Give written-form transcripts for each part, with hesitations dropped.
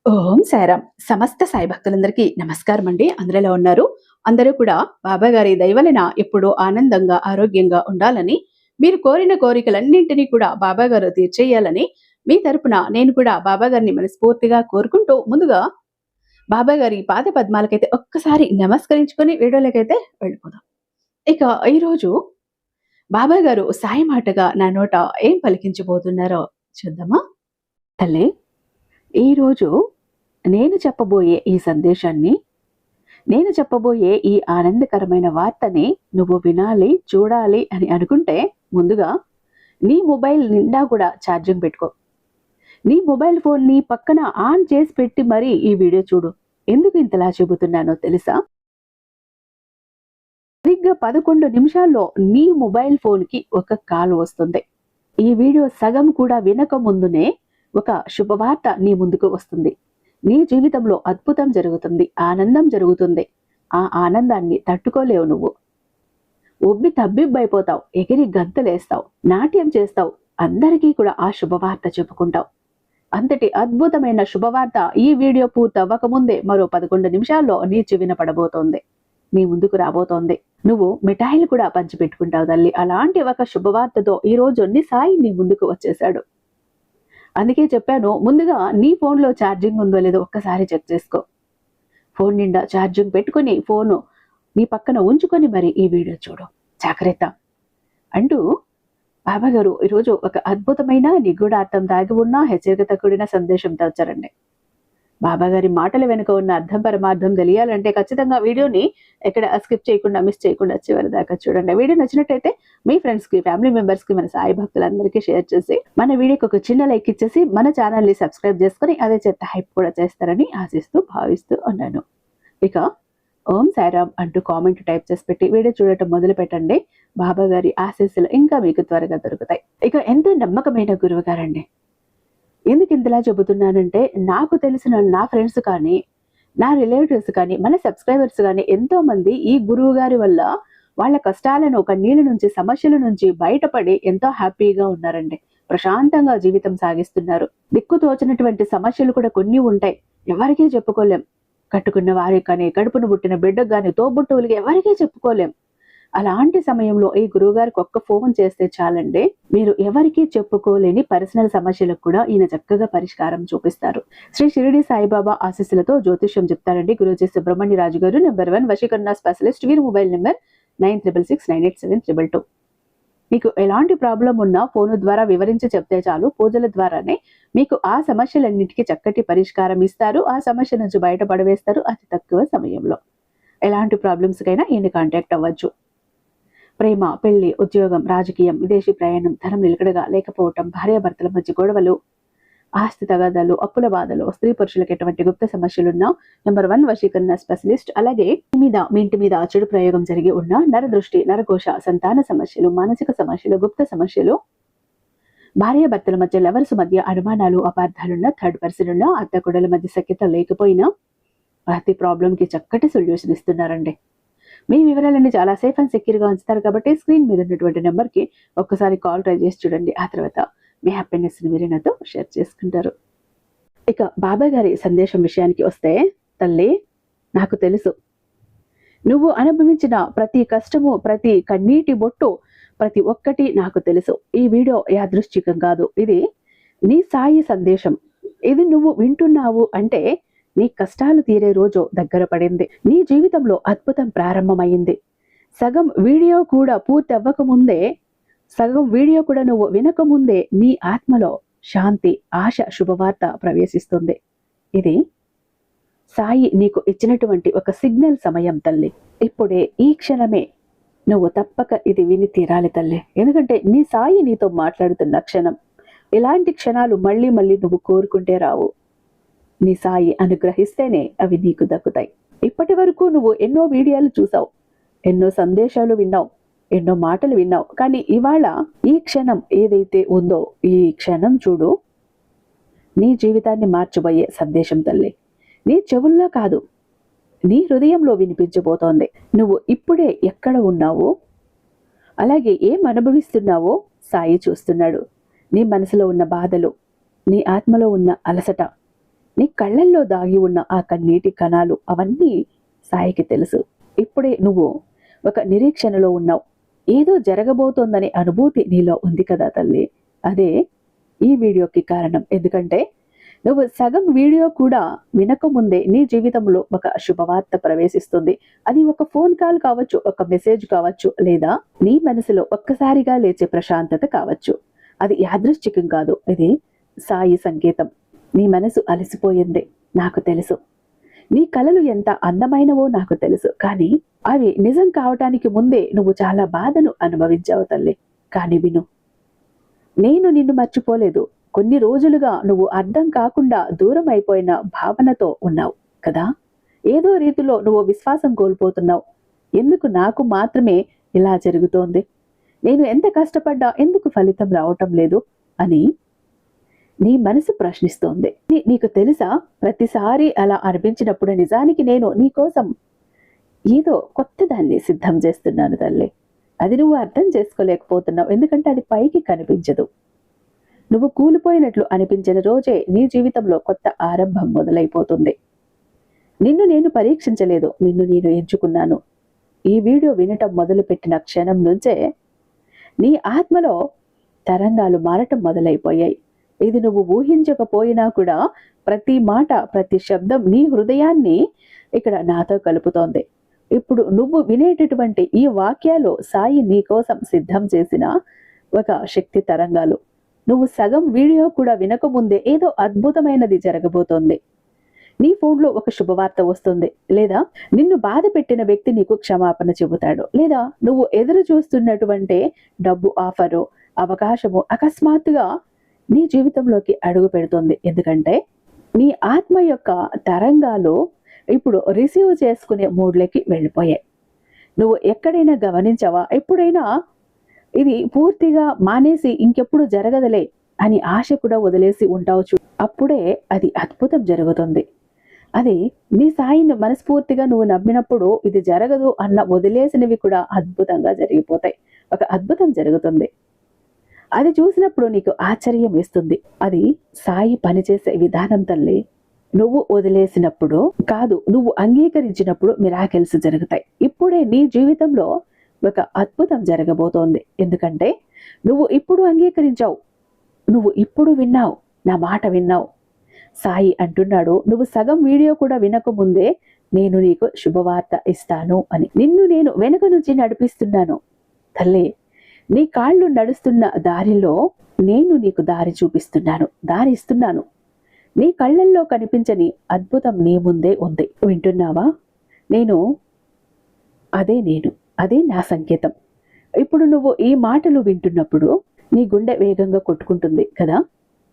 ఓం సాయిరామ్. సమస్త సాయి భక్తులందరికీ నమస్కారం అండి. అందరూ ఎలా ఉన్నారు? అందరూ కూడా బాబా గారి దయ వలన ఎప్పుడూ ఆనందంగా, ఆరోగ్యంగా ఉండాలని, మీరు కోరిన కోరికలన్నింటినీ కూడా బాబా గారు తీర్చేయాలని, మీ తరపున నేను కూడా బాబా గారిని మనస్ఫూర్తిగా కోరుకుంటూ, ముందుగా బాబా గారి పాద పద్మాలకైతే ఒక్కసారి నమస్కరించుకొని వీడియోలకైతే వెళ్ళిపోదాం. ఇక ఈరోజు బాబా గారు సాయి మాటగా నా నోట ఏం పలికించబోతున్నారో చూద్దామా? తల్లి, ఈరోజు నేను చెప్పబోయే ఈ సందేశాన్ని, నేను చెప్పబోయే ఈ ఆనందకరమైన వార్తని నువ్వు వినాలి, చూడాలి అని అనుకుంటే ముందుగా నీ మొబైల్ నిండా కూడా ఛార్జింగ్ పెట్టుకో. నీ మొబైల్ ఫోన్ని పక్కన ఆన్ చేసి పెట్టి మరీ ఈ వీడియో చూడు. ఎందుకు ఇంతలా చెబుతున్నానో తెలుసా? సరిగ్గా 11 నిమిషాల్లో నీ మొబైల్ ఫోన్కి ఒక కాల్ వస్తుంది. ఈ వీడియో సగం కూడా వినక ముందునే ఒక శుభవార్త నీ ముందుకు వస్తుంది. నీ జీవితంలో అద్భుతం జరుగుతుంది, ఆనందం జరుగుతుంది. ఆ ఆనందాన్ని తట్టుకోలేవు నువ్వు. ఉబ్బి తబ్బిబ్బైపోతావు, ఎగిరి గంతులేస్తావు, నాట్యం చేస్తావు, అందరికీ కూడా ఆ శుభవార్త చెప్పుకుంటావు. అంతటి అద్భుతమైన శుభవార్త ఈ వీడియో పూర్తవ్వకముందే మరో 11 నిమిషాల్లో నీ చెవిన పడబోతోంది, నీ ముందుకు రాబోతోంది. నువ్వు మిఠాయిలు కూడా పంచిపెట్టుకుంటావు తల్లి. అలాంటి ఒక శుభవార్తతో ఈ రోజు నీ సాయి నీ ముందుకు వచ్చేశాడు. అందుకే చెప్పాను, ముందుగా నీ ఫోన్లో ఛార్జింగ్ ఉందో లేదో ఒక్కసారి చెక్ చేసుకో. ఫోన్ నిండా ఛార్జింగ్ పెట్టుకుని ఫోను నీ పక్కన ఉంచుకొని మరి ఈ వీడియో చూడు, జాగ్రత్త అంటూ బాబా గారు ఈరోజు ఒక అద్భుతమైన నిగూఢార్థం దాగి ఉన్న హెచ్చరికతో కూడిన సందేశంతో వచ్చారండి. బాబా గారి మాటల వెనుక ఉన్న అర్థం పరమార్థం తెలియాలంటే ఖచ్చితంగా వీడియోని ఎక్కడ స్కిప్ చేయకుండా, మిస్ చేయకుండా చివరి దాకా చూడండి. వీడియో నచ్చినట్టయితే మీ ఫ్రెండ్స్ కి, ఫ్యామిలీ మెంబర్స్ కి, మన సాయి భక్తులందరికీ షేర్ చేసి, మన వీడియోకి ఒక చిన్న లైక్ ఇచ్చేసి మన ఛానల్ ని సబ్స్క్రైబ్ చేసుకుని అదే చెత్త హైప్ కూడా చేస్తారని ఆశిస్తూ భావిస్తూ ఉన్నాను. ఇక ఓం సాయిరామ్ అంటూ కామెంట్ టైప్ చేసి పెట్టి వీడియో చూడటం మొదలు పెట్టండి. బాబా గారి ఆశీస్సులు ఇంకా మీకు త్వరగా దొరుకుతాయి. ఇక ఎంతో నమ్మకమైన గురువు గారండి. ఎందుకు ఇంతలా చెబుతున్నానంటే, నాకు తెలిసిన నా ఫ్రెండ్స్ కానీ, నా రిలేటివ్స్ కానీ, మన సబ్స్క్రైబర్స్ కానీ ఎంతో మంది ఈ గురువు గారి వల్ల వాళ్ళ కష్టాలను, కన్నీళ్ళ నుంచి, సమస్యల నుంచి బయటపడి ఎంతో హ్యాపీగా ఉన్నారండి. ప్రశాంతంగా జీవితం సాగిస్తున్నారు. దిక్కు తోచినటువంటి సమస్యలు కూడా కొన్ని ఉంటాయి, ఎవరికీ చెప్పుకోలేం. కట్టుకున్న వారికి కానీ, కడుపును పుట్టిన బిడ్డకు కానీ, తోబుట్టువులకి ఎవరికీ చెప్పుకోలేం. అలాంటి సమయంలో ఈ గురువుగారికి ఒక్క ఫోన్ చేస్తే చాలండి, మీరు ఎవరికీ చెప్పుకోలేని పర్సనల్ సమస్యలకు కూడా ఈయన చక్కగా పరిష్కారం చూపిస్తారు. శ్రీ షిరిడి సాయిబాబా ఆశీస్సులతో జ్యోతిష్యం చెప్తారండి గురూజీ సుబ్రహ్మణ్య రాజు గారు. నెంబర్ 1 వశీకరణ స్పెషలిస్ట్. వీరి మొబైల్ నెంబర్ 9666987222. మీకు ఎలాంటి ప్రాబ్లం ఉన్నా ఫోను ద్వారా వివరించి చెప్తే చాలు, పూజల ద్వారానే మీకు ఆ సమస్యలన్నిటికీ చక్కటి పరిష్కారం ఇస్తారు. ఆ సమస్య నుంచి బయటపడవేస్తారు అతి తక్కువ సమయంలో. ఎలాంటి ప్రాబ్లమ్స్ కైనా ఈయన కాంటాక్ట్ అవ్వచ్చు. ప్రేమ, పెళ్లి, ఉద్యోగం, రాజకీయం, విదేశీ ప్రయాణం, ధనం నిలకడగా లేకపోవటం, భార్యాభర్తల మధ్య గొడవలు, ఆస్తి తగాదాలు, అప్పుల బాధలు, స్త్రీ పురుషులకు ఎటువంటి గుప్త సమస్యలున్నా నెంబర్ 1 వశీకరణ స్పెషలిస్ట్. అలాగే మీ ఇంటి మీద చెడు ప్రయోగం జరిగి ఉన్న నరదృష్టి, నరఘోష, సంతాన సమస్యలు, మానసిక సమస్యలు, గుప్త సమస్యలు, భార్యాభర్తల మధ్య, లవర్స్ మధ్య అనుమానాలు, అపార్థాలున్నా, థర్డ్ పర్సన్ ఉన్నా, అత్తకొడల మధ్య సఖ్యత లేకపోయినా ప్రతి ప్రాబ్లం కి చక్కటి సొల్యూషన్ ఇస్తున్నారండి. మీ వివరాలన్నీ చాలా సేఫ్ అండ్ సెక్యూర్ గా ఉంచుతారు కాబట్టి స్క్రీన్ మీద ఉన్నటువంటి నెంబర్ కి ఒక్కసారి కాల్ ట్రై చేసి చూడండి. ఆ తర్వాత మీ హ్యాపీనెస్ ని మీరు నాతో షేర్ చేసుకుంటారు. ఇక బాబా గారి సందేశం విషయానికి వస్తే, తల్లి, నాకు తెలుసు నువ్వు అనుభవించిన ప్రతి కష్టము, ప్రతి కన్నీటి బొట్టు, ప్రతి ఒక్కటి నాకు తెలుసు. ఈ వీడియో యాదృశ్చికం కాదు, ఇది నీ సాయి సందేశం. ఇది నువ్వు వింటున్నావు అంటే నీ కష్టాలు తీరే రోజు దగ్గర పడింది. నీ జీవితంలో అద్భుతం ప్రారంభమైంది. సగం వీడియో కూడా పూర్తి అవ్వకముందే, సగం వీడియో కూడా నువ్వు వినకముందే నీ ఆత్మలో శాంతి, ఆశ, శుభవార్త ప్రవేశిస్తుంది. ఇది సాయి నీకు ఇచ్చినటువంటి ఒక సిగ్నల్ సమయం తల్లి. ఇప్పుడే, ఈ క్షణమే నువ్వు తప్పక ఇది విని తీరాలి తల్లి. ఎందుకంటే నీ సాయి నీతో మాట్లాడుతున్న క్షణం. ఇలాంటి క్షణాలు మళ్ళీ మళ్ళీ నువ్వు కోరుకుంటే రావు. నీ సాయి అనుగ్రహిస్తేనే అవి నీకు దక్కుతాయి. ఇప్పటి వరకు నువ్వు ఎన్నో వీడియోలు చూసావు, ఎన్నో సందేశాలు విన్నావు, ఎన్నో మాటలు విన్నావు. కానీ ఇవాళ ఈ క్షణం ఏదైతే ఉందో, ఈ క్షణం చూడు, నీ జీవితాన్ని మార్చబోయే సందేశం తల్లి. నీ చెవుల్లో కాదు, నీ హృదయంలో వినిపించబోతోంది. నువ్వు ఇప్పుడే ఎక్కడ ఉన్నావో, అలాగే ఏం అనుభవిస్తున్నావో సాయి చూస్తున్నాడు. నీ మనసులో ఉన్న బాధలు, నీ ఆత్మలో ఉన్న అలసట, నీ కళ్ళల్లో దాగి ఉన్న ఆ కన్నీటి కణాలు అవన్నీ సాయికి తెలుసు. ఇప్పుడే నువ్వు ఒక నిరీక్షణలో ఉన్నావు. ఏదో జరగబోతోందనే అనుభూతి నీలో ఉంది కదా తల్లి. అదే ఈ వీడియోకి కారణం. ఎందుకంటే నువ్వు సగం వీడియో కూడా వినకముందే నీ జీవితంలో ఒక శుభవార్త ప్రవేశిస్తుంది. అది ఒక ఫోన్ కాల్ కావచ్చు, ఒక మెసేజ్ కావచ్చు, లేదా నీ మనసులో ఒక్కసారిగా లేచే ప్రశాంతత కావచ్చు. అది యాదృశ్చికం కాదు, ఇది సాయి సంకేతం. నీ మనసు అలసిపోయింది, నాకు తెలుసు. నీ కలలు ఎంత అందమైనవో నాకు తెలుసు. కానీ అవి నిజం కావటానికి ముందే నువ్వు చాలా బాధను అనుభవించావు తల్లి. కానీ విను, నేను నిన్ను మర్చిపోలేదు. కొన్ని రోజులుగా నువ్వు అర్థం కాకుండా దూరం అయిపోయిన భావనతో ఉన్నావు కదా. ఏదో రీతిలో నువ్వు విశ్వాసం కోల్పోతున్నావు. ఎందుకు నాకు మాత్రమే ఇలా జరుగుతోంది, నేను ఎంత కష్టపడ్డా ఎందుకు ఫలితం రావటం లేదు అని నీ మనసు ప్రశ్నిస్తోంది. నీకు తెలుసా, ప్రతిసారి అలా అనిపించినప్పుడు నిజానికి నేను నీ కోసం ఏదో కొత్త దాన్ని సిద్ధం చేస్తున్నాను తల్లి. అది నువ్వు అర్థం చేసుకోలేకపోతున్నావు, ఎందుకంటే అది పైకి కనిపించదు. నువ్వు కూలిపోయినట్లు అనిపించిన రోజే నీ జీవితంలో కొత్త ఆరంభం మొదలైపోతుంది. నిన్ను నేను పరీక్షించలేదు, నిన్ను నేను ఎంచుకున్నాను. ఈ వీడియో వినటం మొదలుపెట్టిన క్షణం నుంచే నీ ఆత్మలో తరంగాలు మారటం మొదలైపోయాయి. ఇది నువ్వు ఊహించకపోయినా కూడా ప్రతి మాట, ప్రతి శబ్దం నీ హృదయాన్ని ఇక్కడ నాతో కలుపుతోంది. ఇప్పుడు నువ్వు వినేటటువంటి ఈ వాక్యాలు సాయి నీ కోసం సిద్ధం చేసిన ఒక శక్తి తరంగాలు. నువ్వు సగం వీడియో కూడా వినకముందే ఏదో అద్భుతమైనది జరగబోతోంది. నీ ఫోన్లో ఒక శుభవార్త వస్తుంది, లేదా నిన్ను బాధ పెట్టిన వ్యక్తి నీకు క్షమాపణ చెబుతాడు, లేదా నువ్వు ఎదురు చూస్తున్నటువంటి డబ్బు ఆఫరు, అవకాశము అకస్మాత్తుగా నీ జీవితంలోకి అడుగు పెడుతుంది. ఎందుకంటే నీ ఆత్మ యొక్క తరంగాలు ఇప్పుడు రిసీవ్ చేసుకునే మూడ్లోకి వెళ్ళిపోయాయి. నువ్వు ఎక్కడైనా గమనించావా, ఎప్పుడైనా ఇది పూర్తిగా మానేసి ఇంకెప్పుడు జరగదలే అని ఆశ కూడా వదిలేసి ఉంటావు చూ, అప్పుడే అది అద్భుతం జరుగుతుంది. అది నీ సాయిని మనస్ఫూర్తిగా నువ్వు నమ్మినప్పుడు ఇది జరగదు అన్న వదిలేసినవి కూడా అద్భుతంగా జరిగిపోతాయి. ఒక అద్భుతం జరుగుతుంది. అది చూసినప్పుడు నీకు ఆశ్చర్యం వేస్తుంది. అది సాయి పనిచేసే విధానం తల్లి. నువ్వు వదిలేసినప్పుడు కాదు, నువ్వు అంగీకరించినప్పుడు మిరాకిల్స్ జరుగుతాయి. ఇప్పుడే నీ జీవితంలో ఒక అద్భుతం జరగబోతోంది. ఎందుకంటే నువ్వు ఇప్పుడు అంగీకరించావు, నువ్వు ఇప్పుడు విన్నావు, నా మాట విన్నావు. సాయి అంటున్నాడు, నువ్వు సగం వీడియో కూడా వినకముందే నేను నీకు శుభవార్త ఇస్తాను అని. నిన్ను నేను వెనుక నుంచి నడిపిస్తున్నాను తల్లి. నీ కాళ్ళు నడుస్తున్న దారిలో నేను నీకు దారి చూపిస్తున్నాను, దారి ఇస్తున్నాను. నీ కళ్ళల్లో కనిపించని అద్భుతం నీ ముందే ఉంది. వింటున్నావా? అదే నా సంకేతం. ఇప్పుడు నువ్వు ఈ మాటలు వింటున్నప్పుడు నీ గుండె వేగంగా కొట్టుకుంటుంది కదా.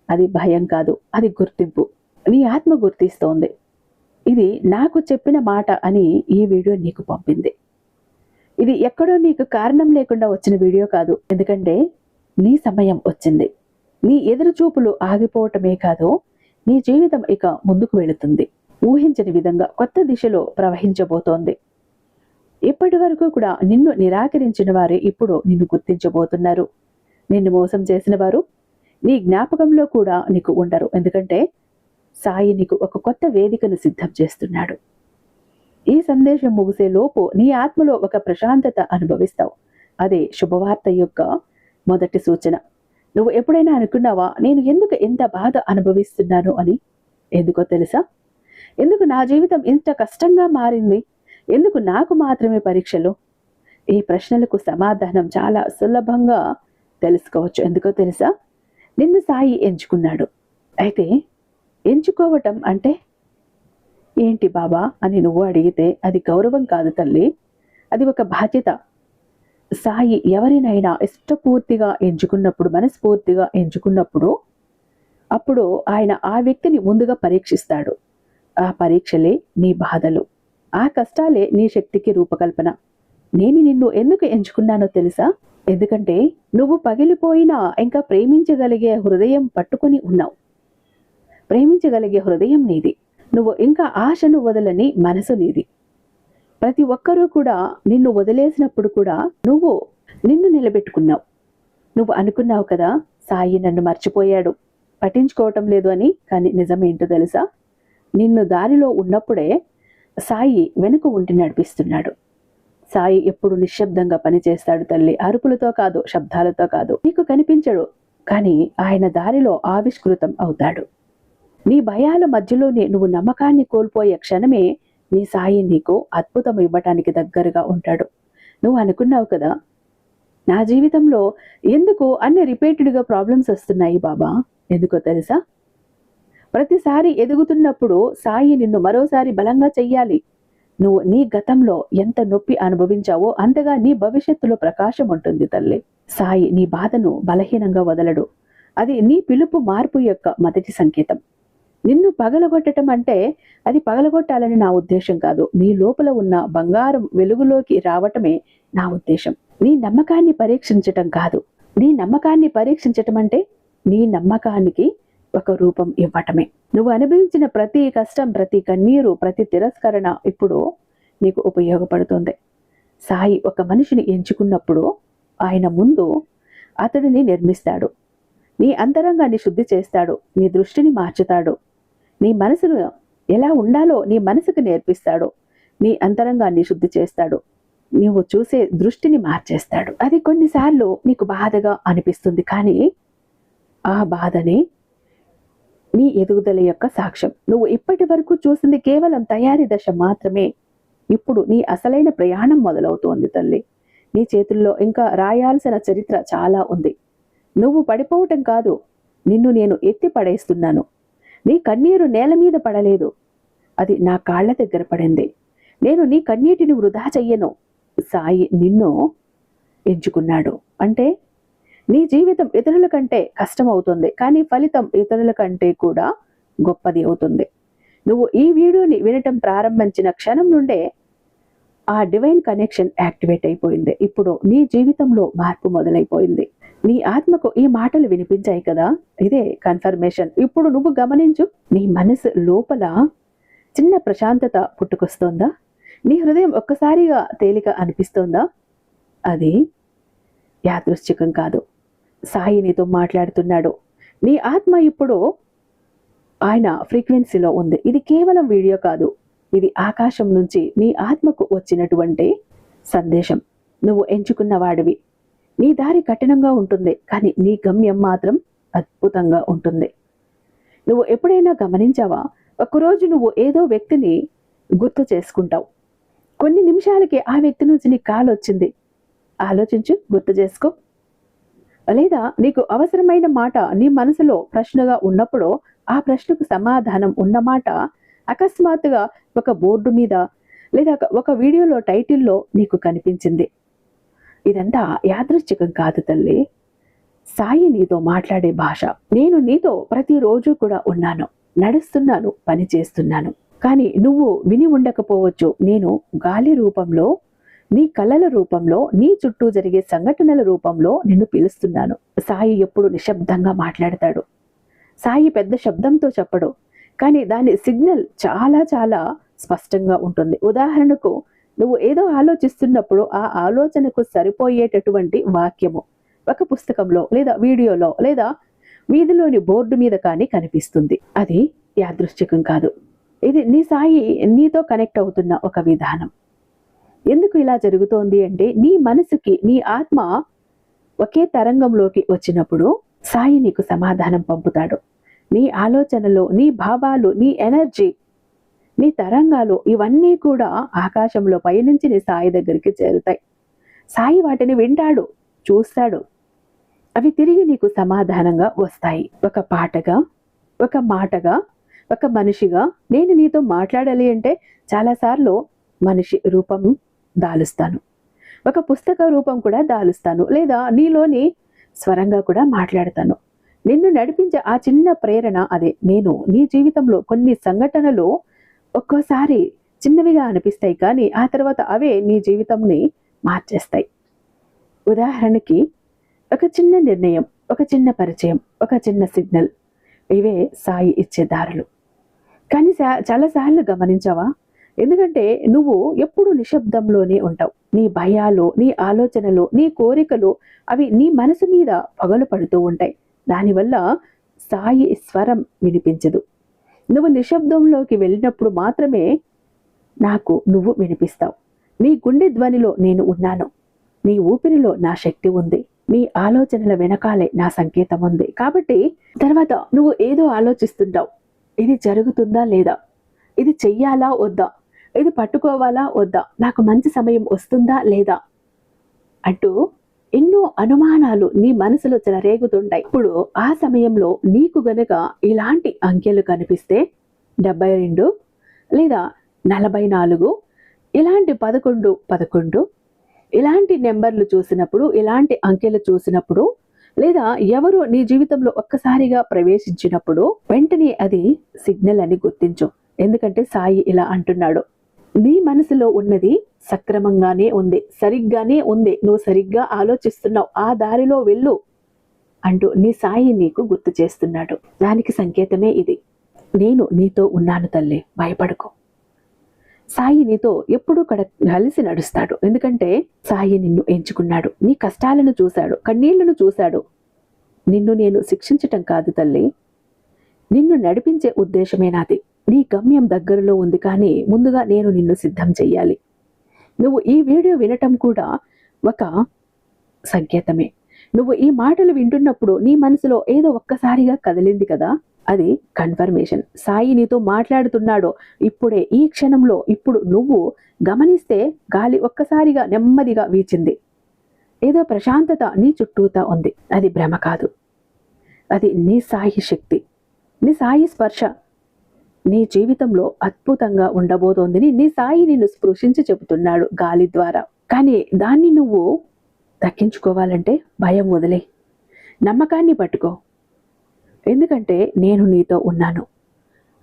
అది భయం కాదు, అది గుర్తింపు. నీ ఆత్మ గుర్తిస్తోంది, ఇది నాకు చెప్పిన మాట అని ఈ వీడియో నీకు పంపింది. ఇది ఎక్కడో నీకు కారణం లేకుండా వచ్చిన వీడియో కాదు. ఎందుకంటే నీ సమయం వచ్చింది. నీ ఎదురు చూపులు ఆగిపోవటమే కాదు, నీ జీవితం ఇక ముందుకు వెళుతుంది. ఊహించని విధంగా కొత్త దిశలో ప్రవహించబోతోంది. ఇప్పటి వరకు కూడా నిన్ను నిరాకరించిన వారే ఇప్పుడు నిన్ను గుర్తించబోతున్నారు. నిన్ను మోసం చేసిన వారు నీ జ్ఞాపకంలో కూడా నీకు ఉండరు. ఎందుకంటే సాయి నీకు ఒక కొత్త వేదికను సిద్ధం చేస్తున్నాడు. ఈ సందేశం ముగిసే లోపు నీ ఆత్మలో ఒక ప్రశాంతత అనుభవిస్తావు. అదే శుభవార్త యొక్క మొదటి సూచన. నువ్వు ఎప్పుడైనా అనుకున్నావా, నేను ఎందుకు ఎంత బాధ అనుభవిస్తున్నాను అని? ఎందుకో తెలుసా? ఎందుకు నా జీవితం ఇంత కష్టంగా మారింది? ఎందుకు నాకు మాత్రమే పరీక్షలు? ఈ ప్రశ్నలకు సమాధానం చాలా సులభంగా తెలుసుకోవచ్చు. ఎందుకో తెలుసా? నిన్ను సాయి ఎంచుకున్నాడు. అయితే ఎంచుకోవటం అంటే ఏంటి బాబా అని నువ్వు అడిగితే అది గౌరవం కాదు తల్లి, అది ఒక బాధ్యత. సాయి ఎవరినైనా ఇష్టపూర్తిగా ఎంచుకున్నప్పుడు, మనస్ఫూర్తిగా ఎంచుకున్నప్పుడు, అప్పుడు ఆయన ఆ వ్యక్తిని ముందుగా పరీక్షిస్తాడు. ఆ పరీక్షలే నీ బాధలు, ఆ కష్టాలే నీ శక్తికి రూపకల్పన. నేను నిన్ను ఎందుకు ఎంచుకున్నానో తెలుసా? ఎందుకంటే నువ్వు పగిలిపోయినా ఇంకా ప్రేమించగలిగే హృదయం పట్టుకొని ఉన్నావు. ప్రేమించగలిగే హృదయం నీది. నువ్వు ఇంకా ఆశను వదలని మనసు నీది. ప్రతి ఒక్కరూ కూడా నిన్ను వదిలేసినప్పుడు కూడా నువ్వు నిన్ను నిలబెట్టుకున్నావు. నువ్వు అనుకున్నావు కదా, సాయి నన్ను మర్చిపోయాడు, పట్టించుకోవటం లేదు అని. కానీ నిజమేంటో తెలుసా? నిన్ను దారిలో ఉన్నప్పుడే సాయి వెనుక ఉండి నడిపిస్తున్నాడు. సాయి ఎప్పుడు నిశ్శబ్దంగా పనిచేస్తాడు తల్లి. అరుపులతో కాదు, శబ్దాలతో కాదు. నీకు కనిపించడు, కానీ ఆయన దారిలో ఆవిష్కృతం అవుతాడు. నీ భయాల మధ్యలోనే నువ్వు నమ్మకాన్ని కోల్పోయే క్షణమే నీ సాయి నీకు అద్భుతం ఇవ్వటానికి దగ్గరగా ఉంటాడు. నువ్వు అనుకున్నావు కదా, నా జీవితంలో ఎందుకు అన్ని రిపీటెడ్గా ప్రాబ్లమ్స్ వస్తున్నాయి బాబా? ఎందుకో తెలుసా? ప్రతిసారి ఎదుగుతున్నప్పుడు సాయి నిన్ను మరోసారి బలంగా చెయ్యాలి. నువ్వు నీ గతంలో ఎంత నొప్పి అనుభవించావో అంతగా నీ భవిష్యత్తులో ప్రకాశం ఉంటుంది తల్లి. సాయి నీ బాధను బలహీనంగా వదలడు. అది నీ పిలుపు మార్పు యొక్క మొదటి సంకేతం. నిన్ను పగలగొట్టడం అంటే అది పగలగొట్టాలని నా ఉద్దేశం కాదు. నీ లోపల ఉన్న బంగారం వెలుగులోకి రావటమే నా ఉద్దేశం. నీ నమ్మకాన్ని పరీక్షించటం కాదు. నీ నమ్మకాన్ని పరీక్షించటం అంటే నీ నమ్మకానికి ఒక రూపం ఇవ్వటమే. నువ్వు అనుభవించిన ప్రతి కష్టం, ప్రతి కన్నీరు, ప్రతి తిరస్కరణ ఇప్పుడు నీకు ఉపయోగపడుతుంది. సాయి ఒక మనిషిని ఎంచుకున్నప్పుడు ఆయన ముందు అతడిని నిర్మిస్తాడు. నీ అంతరంగాన్ని శుద్ధి చేస్తాడు. నీ దృష్టిని మార్చుతాడు. నీ మనసును ఎలా ఉండాలో నీ మనసుకు నేర్పిస్తాడు. నీ అంతరంగాన్ని శుద్ధి చేస్తాడు. నువ్వు చూసే దృష్టిని మార్చేస్తాడు. అది కొన్నిసార్లు నీకు బాధగా అనిపిస్తుంది, కానీ ఆ బాధని నీ ఎదుగుదల యొక్క సాక్ష్యం. నువ్వు ఇప్పటి వరకు చూసింది కేవలం తయారీ దశ మాత్రమే. ఇప్పుడు నీ అసలైన ప్రయాణం మొదలవుతోంది తల్లి. నీ చేతుల్లో ఇంకా రాయాల్సిన చరిత్ర చాలా ఉంది. నువ్వు పడిపోవటం కాదు, నిన్ను నేను ఎత్తి పడేస్తున్నాను. నీ కన్నీరు నేల మీద పడలేదు, అది నా కాళ్ల దగ్గర పడింది. నేను నీ కన్నీటిని వృధా చెయ్యను. సాయి నిన్ను ఎంచుకున్నాడు అంటే నీ జీవితం ఇతరుల కంటే కష్టమవుతుంది, కానీ ఫలితం ఇతరుల కంటే కూడా గొప్పది అవుతుంది. నువ్వు ఈ వీడియోని వినటం ప్రారంభించిన క్షణం నుండే ఆ డివైన్ కనెక్షన్ యాక్టివేట్ అయిపోయింది. ఇప్పుడు నీ జీవితంలో మార్పు మొదలైపోయింది. నీ ఆత్మకు ఈ మాటలు వినిపించాయి కదా, ఇదే కన్ఫర్మేషన్. ఇప్పుడు నువ్వు గమనించు, నీ మనసు లోపల చిన్న ప్రశాంతత పుట్టుకొస్తోందా? నీ హృదయం ఒక్కసారిగా తేలిక అనిపిస్తోందా? అది యాదృశ్చికం కాదు. సాయి నీతో మాట్లాడుతున్నాడు. నీ ఆత్మ ఇప్పుడు ఆయన ఫ్రీక్వెన్సీలో ఉంది. ఇది కేవలం వీడియో కాదు, ఇది ఆకాశం నుంచి నీ ఆత్మకు వచ్చినటువంటి సందేశం. నువ్వు ఎంచుకున్న వాడివి. నీ దారి కఠినంగా ఉంటుంది, కానీ నీ గమ్యం మాత్రం అద్భుతంగా ఉంటుంది. నువ్వు ఎప్పుడైనా గమనించావా? ఒకరోజు నువ్వు ఏదో వ్యక్తిని గుర్తు చేసుకుంటావు. కొన్ని నిమిషాలకి ఆ వ్యక్తి నుంచి నీ కాల్ వచ్చింది. ఆలోచించు, గుర్తు చేసుకో. లేదా నీకు అవసరమైన మాట నీ మనసులో ప్రశ్నగా ఉన్నప్పుడు ఆ ప్రశ్నకు సమాధానం ఉన్నమాట అకస్మాత్తుగా ఒక బోర్డు మీద లేదా ఒక వీడియోలో టైటిల్లో నీకు కనిపించింది. ఇదంతా యాదృచ్ఛికం కాదు తల్లి. సాయి నీతో మాట్లాడే భాష. నేను నీతో ప్రతిరోజు కూడా ఉన్నాను, నడుస్తున్నాను, పని చేస్తున్నాను. కానీ నువ్వు విని ఉండకపోవచ్చు. నేను గాలి రూపంలో, నీ కళల రూపంలో, నీ చుట్టూ జరిగే సంఘటనల రూపంలో నిన్ను పిలుస్తున్నాను. సాయి ఎప్పుడు నిశ్శబ్దంగా మాట్లాడతాడు. సాయి పెద్ద శబ్దంతో చెప్పడు, కానీ దాని సిగ్నల్ చాలా చాలా స్పష్టంగా ఉంటుంది. ఉదాహరణకు, నువ్వు ఏదో ఆలోచిస్తున్నప్పుడు ఆ ఆలోచనకు సరిపోయేటటువంటి వాక్యము ఒక పుస్తకంలో లేదా వీడియోలో లేదా వీధిలోని బోర్డు మీద కానీ కనిపిస్తుంది. అది యాదృశ్చికం కాదు. ఇది నీ సాయి నీతో కనెక్ట్ అవుతున్న ఒక విధానం. ఎందుకు ఇలా జరుగుతోంది అంటే, నీ మనసుకి నీ ఆత్మ ఒకే తరంగంలోకి వచ్చినప్పుడు సాయి నీకు సమాధానం పంపుతాడు. నీ ఆలోచనలు, నీ భావాలు, నీ ఎనర్జీ, నీ తరంగాలు ఇవన్నీ కూడా ఆకాశంలో పైనుంచి నీ సాయి దగ్గరికి చేరుతాయి. సాయి వాటిని వింటాడు, చూస్తాడు. అవి తిరిగి నీకు సమాధానంగా వస్తాయి. ఒక పాటగా, ఒక మాటగా, ఒక మనిషిగా. నేను నీతో మాట్లాడాలి అంటే చాలాసార్లు మనిషి రూపం దాలుస్తాను, ఒక పుస్తక రూపం కూడా దాలుస్తాను, లేదా నీలోని స్వరంగా కూడా మాట్లాడతాను. నిన్ను నడిపించే ఆ చిన్న ప్రేరణ అదే నేను. నీ జీవితంలో కొన్ని సంఘటనలు ఒక్కోసారి చిన్నవిగా అనిపిస్తాయి, కానీ ఆ తర్వాత అవే నీ జీవితంని మార్చేస్తాయి. ఉదాహరణకి, ఒక చిన్న నిర్ణయం, ఒక చిన్న పరిచయం, ఒక చిన్న సిగ్నల్, ఇవే సాయి ఇచ్చే దారులు. కానీ చాలాసార్లు గమనించావా? ఎందుకంటే నువ్వు ఎప్పుడు నిశ్శబ్దంలోనే ఉంటావు. నీ భయాలు, నీ ఆలోచనలు, నీ కోరికలు అవి నీ మనసు మీద పగలు పడుతూ ఉంటాయి. దానివల్ల సాయి స్వరం వినిపించదు. నువ్వు నిశ్శబ్దంలోకి వెళ్ళినప్పుడు మాత్రమే నాకు నువ్వు వినిపిస్తావు. నీ గుండె ధ్వనిలో నేను ఉన్నాను. నీ ఊపిరిలో నా శక్తి ఉంది. నీ ఆలోచనల వెనకాలే నా సంకేతం ఉంది. కాబట్టి తర్వాత నువ్వు ఏదో ఆలోచిస్తుంటావు. ఇది జరుగుతుందా లేదా, ఇది చెయ్యాలా వద్దా, ఇది పట్టుకోవాలా వద్దా, నాకు మంచి సమయం వస్తుందా లేదా అంటూ ఎన్నో అనుమానాలు నీ మనసులో చెలరేగుతుంటాయి. ఇప్పుడు ఆ సమయంలో నీకు గనక ఇలాంటి అంకెలు కనిపిస్తే 72 లేదా 44, ఇలాంటి 11 11 ఇలాంటి నెంబర్లు చూసినప్పుడు, ఇలాంటి అంకెలు చూసినప్పుడు, లేదా ఎవరు నీ జీవితంలో ఒక్కసారిగా ప్రవేశించినప్పుడు వెంటనే అది సిగ్నల్ అని గుర్తించు. ఎందుకంటే సాయి ఇలా అంటున్నాడు, నీ మనసులో ఉన్నది సక్రమంగానే ఉంది, సరిగ్గానే ఉంది, నువ్వు సరిగ్గా ఆలోచిస్తున్నావు, ఆ దారిలో వెళ్ళు అంటూ నీ సాయి నీకు గుర్తు చేస్తున్నాడు. దానికి సంకేతమే ఇది. నేను నీతో ఉన్నాను తల్లి, భయపడకు. సాయి నీతో ఎప్పుడూ కలిసి నడుస్తాడు. ఎందుకంటే సాయి నిన్ను ఎంచుకున్నాడు. నీ కష్టాలను చూశాడు, కన్నీళ్లను చూశాడు. నిన్ను నేను శిక్షించటం కాదు తల్లి, నిన్ను నడిపించే ఉద్దేశమే నాది. నీ గమ్యం దగ్గరలో ఉంది, కానీ ముందుగా నేను నిన్ను సిద్ధం చెయ్యాలి. నువ్వు ఈ వీడియో వినటం కూడా ఒక సంకేతమే. నువ్వు ఈ మాటలు వింటున్నప్పుడు నీ మనసులో ఏదో ఒక్కసారిగా కదిలింది కదా, అది కన్ఫర్మేషన్. సాయి నీతో మాట్లాడుతున్నాడు ఇప్పుడే, ఈ క్షణంలో. ఇప్పుడు నువ్వు గమనిస్తే గాలి ఒక్కసారిగా నెమ్మదిగా వీచింది. ఏదో ప్రశాంతత నీ చుట్టూతా ఉంది. అది భ్రమ కాదు, అది నీ సాయి శక్తి, నీ సాయి స్పర్శ. నీ జీవితంలో అద్భుతంగా ఉండబోతోందని నీ సాయి నిన్ను స్పృశించి చెబుతున్నాడు గాలి ద్వారా. కానీ దాన్ని నువ్వు దక్కించుకోవాలంటే భయం వదిలే, నమ్మకాన్ని పట్టుకో. ఎందుకంటే నేను నీతో ఉన్నాను.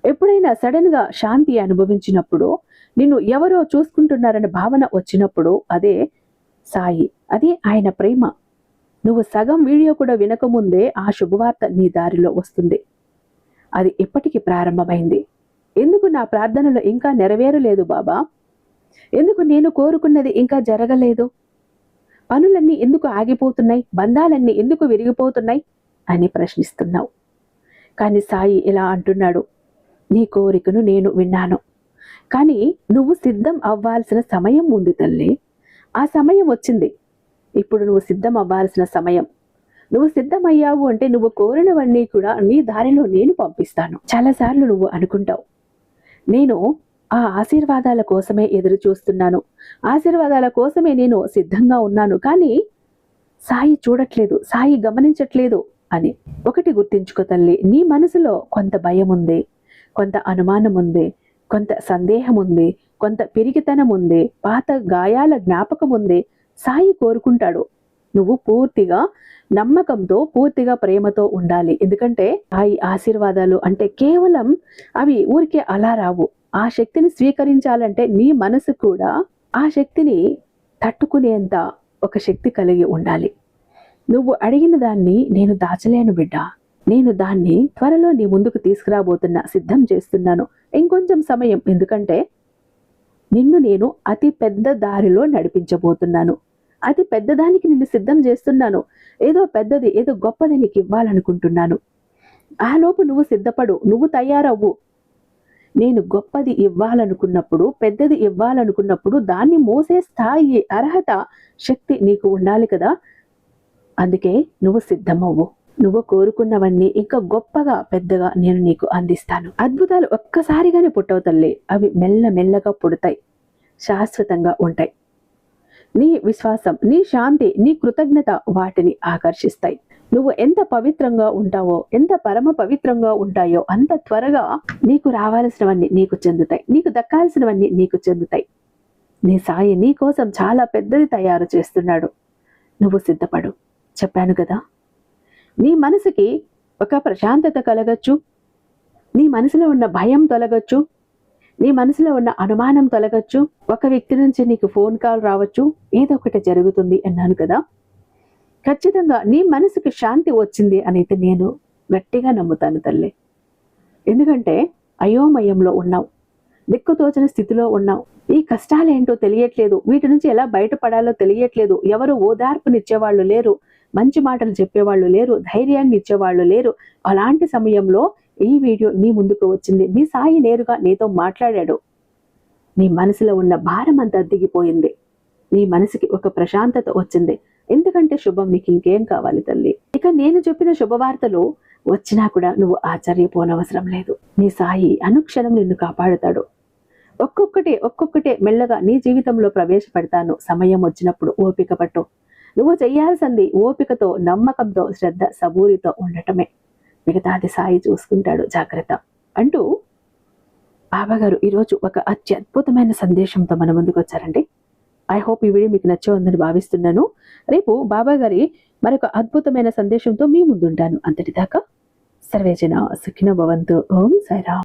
ఎప్పుడైనా సడన్ గా శాంతి అనుభవించినప్పుడు, నిన్ను ఎవరో చూసుకుంటున్నారనే భావన వచ్చినప్పుడు, అదే సాయి, అదే ఆయన ప్రేమ. నువ్వు సగం వీడియో కూడా వినకముందే ఆ శుభవార్త నీ దారిలో వస్తుంది. అది ఎప్పటికి ప్రారంభమైంది. ఎందుకు నా ప్రార్థనలు ఇంకా నెరవేరలేదు బాబా? ఎందుకు నేను కోరుకున్నది ఇంకా జరగలేదు? పనులన్నీ ఎందుకు ఆగిపోతున్నాయి? బంధాలన్నీ ఎందుకు విరిగిపోతున్నాయి అని ప్రశ్నిస్తున్నావు. కానీ సాయి ఇలా అంటున్నాడు, నీ కోరికను నేను విన్నాను, కానీ నువ్వు సిద్ధం అవ్వాల్సిన సమయం ఉంది తల్లి. ఆ సమయం వచ్చింది. ఇప్పుడు నువ్వు సిద్ధం అవ్వాల్సిన సమయం. నువ్వు సిద్ధమయ్యావు అంటే నువ్వు కోరినవన్నీ కూడా నీ దారిలో నేను పంపిస్తాను. చాలాసార్లు నువ్వు అనుకుంటావు, నేను ఆ ఆశీర్వాదాల కోసమే ఎదురు చూస్తున్నాను, ఆశీర్వాదాల కోసమే నేను సిద్ధంగా ఉన్నాను, కానీ సాయి చూడట్లేదు, సాయి గమనించట్లేదు అని. ఒకటి గుర్తించుకో తల్లి, నీ మనసులో కొంత భయం ఉంది, కొంత అనుమానం ఉంది, కొంత సందేహం ఉంది, కొంత పిరికితనం ఉంది, పాత గాయాల జ్ఞాపకం ఉంది. సాయి కోరుకుంటాడు నువ్వు పూర్తిగా నమ్మకంతో, పూర్తిగా ప్రేమతో ఉండాలి. ఎందుకంటే సాయి ఆశీర్వాదాలు అంటే కేవలం అవి ఊరికే అలా రావు. ఆ శక్తిని స్వీకరించాలంటే నీ మనసు కూడా ఆ శక్తిని తట్టుకునేంత ఒక శక్తి కలిగి ఉండాలి. నువ్వు అడిగిన దాన్ని నేను దాచలేను బిడ్డ. నేను దాన్ని త్వరలో నీ ముందుకు తీసుకురాబోతున్నా, సిద్ధం చేస్తున్నాను. ఇంకొంచెం సమయం, ఎందుకంటే నిన్ను నేను అతి పెద్ద దారిలో నడిపించబోతున్నాను. అతి పెద్దదానికి నిన్ను సిద్ధం చేస్తున్నాను. ఏదో పెద్దది, ఏదో గొప్పది నీకు ఇవ్వాలనుకుంటున్నాను. ఆ లోపు నువ్వు సిద్ధపడు, నువ్వు తయారవ్వు. నేను గొప్పది ఇవ్వాలనుకున్నప్పుడు, పెద్దది ఇవ్వాలనుకున్నప్పుడు దాన్ని మోసే స్థాయి, అర్హత, శక్తి నీకు ఉండాలి కదా. అందుకే నువ్వు సిద్ధమవ్వు. నువ్వు కోరుకున్నవన్నీ ఇంకా గొప్పగా, పెద్దగా నేను నీకు అందిస్తాను. అద్భుతాలు ఒక్కసారిగానే పుట్టవు తల్లి, అవి మెల్లమెల్లగా పుడతాయి, శాశ్వతంగా ఉంటాయి. నీ విశ్వాసం, నీ శాంతి, నీ కృతజ్ఞత వాటిని ఆకర్షిస్తాయి. నువ్వు ఎంత పవిత్రంగా ఉంటావో, ఎంత పరమ పవిత్రంగా ఉంటాయో, అంత త్వరగా నీకు రావాల్సినవన్నీ నీకు చెందుతాయి, నీకు దక్కాల్సినవన్నీ నీకు చెందుతాయి. నీ సాయి నీ కోసం చాలా పెద్దది తయారు చేస్తున్నాడు. నువ్వు సిద్ధపడు. చెప్పాను కదా, నీ మనసుకి ఒక ప్రశాంతత కలగచ్చు, నీ మనసులో ఉన్న భయం తొలగచ్చు, నీ మనసులో ఉన్న అనుమానం తొలగచ్చు. ఒక వ్యక్తి నుంచి నీకు ఫోన్ కాల్ రావచ్చు, ఏదో ఒకటి జరుగుతుంది అన్నాను కదా. ఖచ్చితంగా నీ మనసుకి శాంతి వచ్చింది అనైతే నేను గట్టిగా నమ్ముతాను తల్లి. ఎందుకంటే అయోమయంలో ఉన్నావు, దిక్కుతోచని స్థితిలో ఉన్నావు. ఈ కష్టాలేంటో తెలియట్లేదు, వీటి నుంచి ఎలా బయటపడాలో తెలియట్లేదు. ఎవరు ఓదార్పునిచ్చేవాళ్ళు లేరు, మంచి మాటలు చెప్పేవాళ్ళు లేరు, ధైర్యాన్ని ఇచ్చేవాళ్ళు లేరు. అలాంటి సమయంలో ఈ వీడియో నీ ముందుకు వచ్చింది. నీ సాయి నేరుగా నీతో మాట్లాడాడు. నీ మనసులో ఉన్న భారం అంతా దిగిపోయింది. నీ మనసుకి ఒక ప్రశాంతత వచ్చింది. ఎందుకంటే శుభం, నీకు ఇంకేం కావాలి తల్లి? ఇక నేను చెప్పిన శుభవార్తలు వచ్చినా కూడా నువ్వు ఆశ్చర్యపోనవసరం లేదు. నీ సాయి అనుక్షణం నిన్ను కాపాడుతాడు. ఒక్కొక్కటే మెల్లగా నీ జీవితంలో ప్రవేశపెడతాను. సమయం వచ్చినప్పుడు ఓపిక పట్టు. నువ్వు చేయాల్సింది ఓపికతో, నమ్మకంతో, శ్రద్ధ, సబూరితో ఉండటమే. మిగతాది సాయి చూసుకుంటాడు, జాగ్రత్త అంటూ బాబాగారు ఈరోజు ఒక అత్యద్భుతమైన సందేశంతో మన ముందుకు వచ్చారండి. ఐ హోప్ ఈ వీడియో మీకు నచ్చే ఉందని భావిస్తున్నాను. రేపు బాబాగారి మరొక అద్భుతమైన సందేశంతో మీ ముందుంటాను. అంతటిదాకా సర్వేజన సుఖినో భవంతు. ఓం సాయిరామ్.